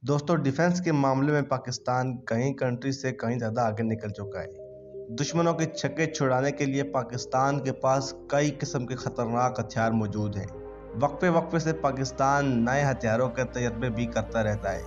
दोस्तों, डिफेंस के मामले में पाकिस्तान कई कंट्री से कहीं ज़्यादा आगे निकल चुका है। दुश्मनों के छक्के छुड़ाने के लिए पाकिस्तान के पास कई किस्म के खतरनाक हथियार मौजूद हैं। वक्फे वक्फे से पाकिस्तान नए हथियारों के तजर्बे भी करता रहता है,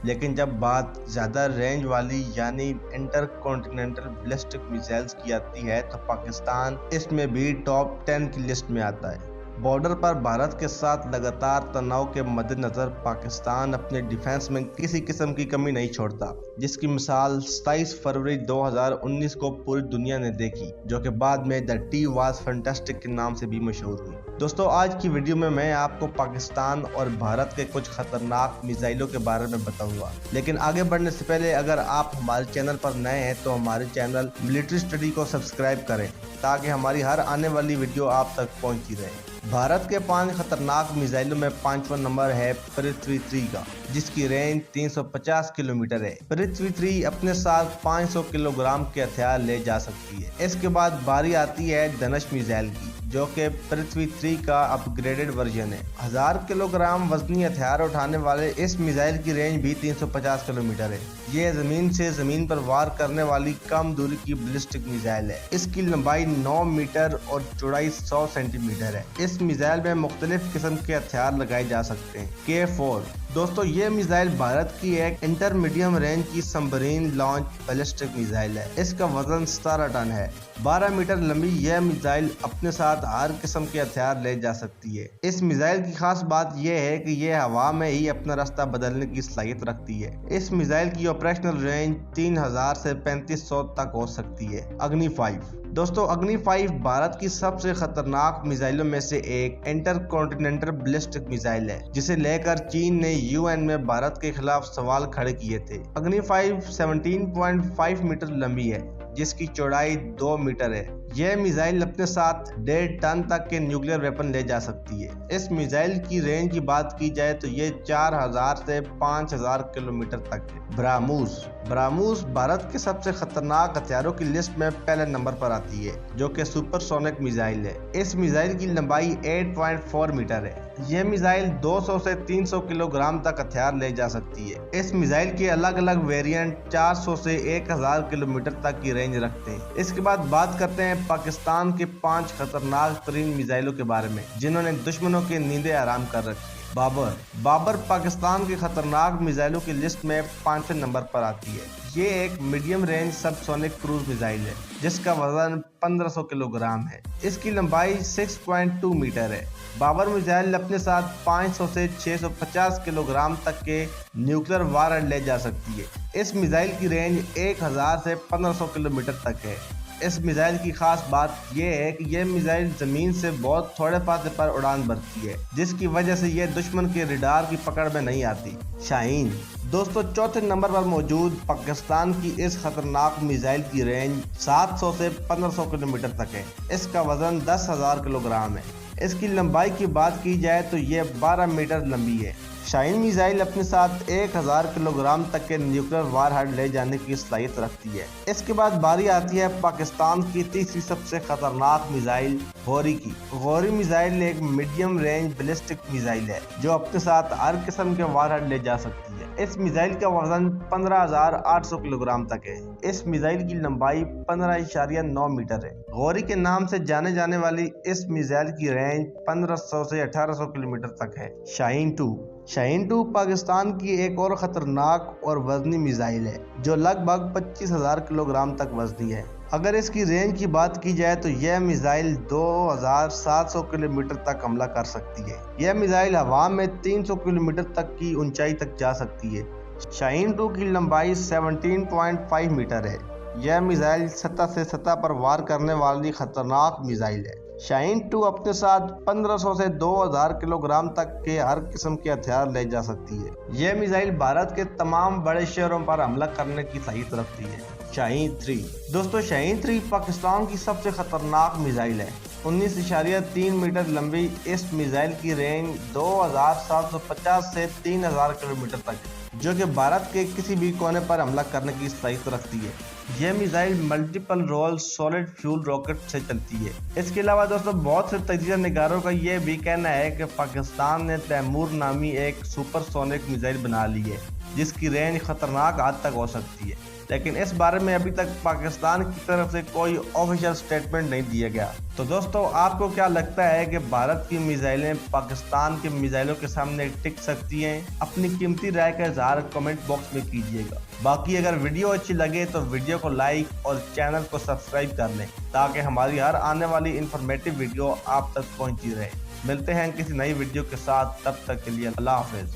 लेकिन जब बात ज़्यादा रेंज वाली यानी इंटर कॉन्टिनेंटल बैलिस्टिक मिसाइल्स की आती है तो पाकिस्तान इसमें भी टॉप 10 की लिस्ट में आता है। बॉर्डर पर भारत के साथ लगातार तनाव के मद्देनजर पाकिस्तान अपने डिफेंस में किसी किस्म की कमी नहीं छोड़ता, जिसकी मिसाल 27 फरवरी 2019 को पूरी दुनिया ने देखी, जो कि बाद में द टी वाज फैंटास्टिक के नाम से भी मशहूर हुई। दोस्तों, आज की वीडियो में मैं आपको पाकिस्तान और भारत के कुछ खतरनाक मिसाइलों के बारे में बताऊंगा, लेकिन आगे बढ़ने से पहले अगर आप हमारे चैनल पर नए हैं तो हमारे चैनल मिलिट्री स्टडी को सब्सक्राइब करें ताकि हमारी हर आने वाली वीडियो आप तक पहुंचती रहे। भारत के 5 खतरनाक मिसाइलों में 5वां नंबर है पृथ्वी 3 का, जिसकी रेंज 350 किलोमीटर है। पृथ्वी 3 अपने साथ 500 किलोग्राम के हथियार ले जा सकती है। इसके बाद बारी आती है धनुष मिसाइल की, जो कि पृथ्वी 3 का अपग्रेडेड वर्जन है। 1000 किलोग्राम वजनी हथियार उठाने वाले इस मिसाइल की रेंज भी 350 किलोमीटर है। ये जमीन से जमीन पर वार करने वाली कम दूरी की बैलिस्टिक मिसाइल है। इसकी लंबाई 9 मीटर और चौड़ाई 100 सेंटीमीटर है। इस मिसाइल में मुख्तलिफ किस्म के हथियार लगाए जा सकते हैं। K4 दोस्तों, ये मिसाइल भारत की एक इंटरमीडियम रेंज की सबमरीन लॉन्च बैलिस्टिक मिसाइल है। इसका वजन 17 टन है। 12 मीटर लंबी यह मिसाइल अपने साथ हर किस्म के हथियार ले जा सकती है। इस मिसाइल की खास बात यह है कि यह हवा में ही अपना रास्ता बदलने की सलाहियत रखती है। इस मिसाइल की ऑपरेशनल रेंज 3000 से 3500 तक हो सकती है। अग्नि 5 दोस्तों, अग्नि 5 भारत की सबसे खतरनाक मिसाइलों में से एक इंटर कॉन्टिनेंटल बैलिस्टिक मिसाइल है, जिसे लेकर चीन ने यूएन में भारत के खिलाफ सवाल खड़े किए थे। अग्नि 5 17.5 मीटर लंबी है, जिसकी चौड़ाई 2 मीटर है। यह मिसाइल अपने साथ 1.5 टन तक के न्यूक्लियर वेपन ले जा सकती है। इस मिसाइल की रेंज की बात की जाए तो ये 4000 से 5000 किलोमीटर तक है। ब्राह्मोस भारत के सबसे खतरनाक हथियारों की लिस्ट में पहले नंबर पर आती है, जो कि सुपरसोनिक मिसाइल है। इस मिसाइल की लंबाई 8.4 मीटर है। यह मिसाइल 200 से 300 किलोग्राम तक हथियार ले जा सकती है। इस मिसाइल के अलग अलग वेरिएंट 400 से 1000 किलोमीटर तक की रेंज रखते हैं। इसके बाद बात करते हैं पाकिस्तान के 5 खतरनाक तरीन मिसाइलों के बारे में, जिन्होंने दुश्मनों की नींदें हराम कर रखी है। बाबर पाकिस्तान के खतरनाक मिसाइलों की लिस्ट में 5वें नंबर पर आती है। ये एक medium range subsonic cruise missile है, जिसका वजन 1500 किलोग्राम है। इसकी लंबाई 6.2 मीटर है। बाबर मिसाइल अपने साथ 500 से 650 किलोग्राम तक के न्यूक्लियर वारहेड ले जा सकती है। इस मिसाइल की रेंज 1000 से 1500 किलोमीटर तक है। इस मिसाइल की खास बात यह है कि यह मिसाइल जमीन से बहुत थोड़े फासले पर उड़ान भरती है, जिसकी वजह से यह दुश्मन के रडार की पकड़ में नहीं आती। शाहीन दोस्तों, 4थे नंबर पर मौजूद पाकिस्तान की इस खतरनाक मिसाइल की रेंज 700 से 1500 किलोमीटर तक है। इसका वजन 10,000 किलोग्राम है। इसकी लंबाई की बात की जाए तो यह 12 मीटर लंबी है। शाहीन मिसाइल अपने साथ 1000 किलोग्राम तक के न्यूक्लियर वारहेड ले जाने की सलाहियत रखती है। इसके बाद बारी आती है पाकिस्तान की तीसरी सबसे खतरनाक मिसाइल गौरी की। गौरी मिसाइल एक मीडियम रेंज बैलिस्टिक मिसाइल है, जो अपने साथ हर किस्म के वारहेड ले जा सकती है। इस मिसाइल का वजन 15,800 किलोग्राम तक है। इस मिसाइल की लंबाई 15.9 मीटर है। गौरी के नाम से जाने जाने वाली इस मिसाइल की रेंज 1500 से 1800 किलोमीटर तक है। शाहीन 2 पाकिस्तान की एक और खतरनाक और वजनी मिसाइल है, जो लगभग 25,000 किलोग्राम तक वजनी है। अगर इसकी रेंज की बात की जाए तो यह मिसाइल 2700 किलोमीटर तक हमला कर सकती है। यह मिसाइल हवा में 300 किलोमीटर तक की ऊंचाई तक जा सकती है। शाहीन 2 की लंबाई 17.5 मीटर है। यह मिसाइल सतह से सतह पर वार करने वाली खतरनाक मिसाइल है। शाहीन 2 अपने साथ 1500 से 2000 किलोग्राम तक के हर किस्म के हथियार ले जा सकती है। यह मिसाइल भारत के तमाम बड़े शहरों पर हमला करने की सलाहियत रखती है। शाहीन 3 दोस्तों, शाहीन 3 पाकिस्तान की सबसे खतरनाक मिसाइल है। 19.3 मीटर लंबी इस मिसाइल की रेंज 2750 से 3000 किलोमीटर तक है, जो कि भारत के किसी भी कोने पर हमला करने की सलाहियत रखती है। यह missile multiple role solid fuel rocket से चलती है। इसके अलावा दोस्तों बहुत से तजिया निगारों का यह भी कहना है कि पाकिस्तान ने तैमूर नामी एक सुपरसोनिक मिसाइल बना ली है, जिसकी रेंज खतरनाक हद तक हो सकती है, लेकिन इस बारे में अभी तक पाकिस्तान की तरफ से कोई ऑफिशियल स्टेटमेंट नहीं दिया गया। तो दोस्तों आपको क्या लगता है कि भारत की मिसाइलें पाकिस्तान के मिसाइलों के सामने टिक सकती हैं? अपनी कीमती राय का इजहार कमेंट बॉक्स में कीजिएगा। बाकी अगर वीडियो अच्छी लगे तो वीडियो को लाइक और चैनल को सब्सक्राइब कर लें, ताकि हमारी हर आने वाली इंफॉर्मेटिव वीडियो आप तक पहुंचती रहे। मिलते हैं किसी नई वीडियो के साथ, तब तक के लिए अल्लाह हाफिज।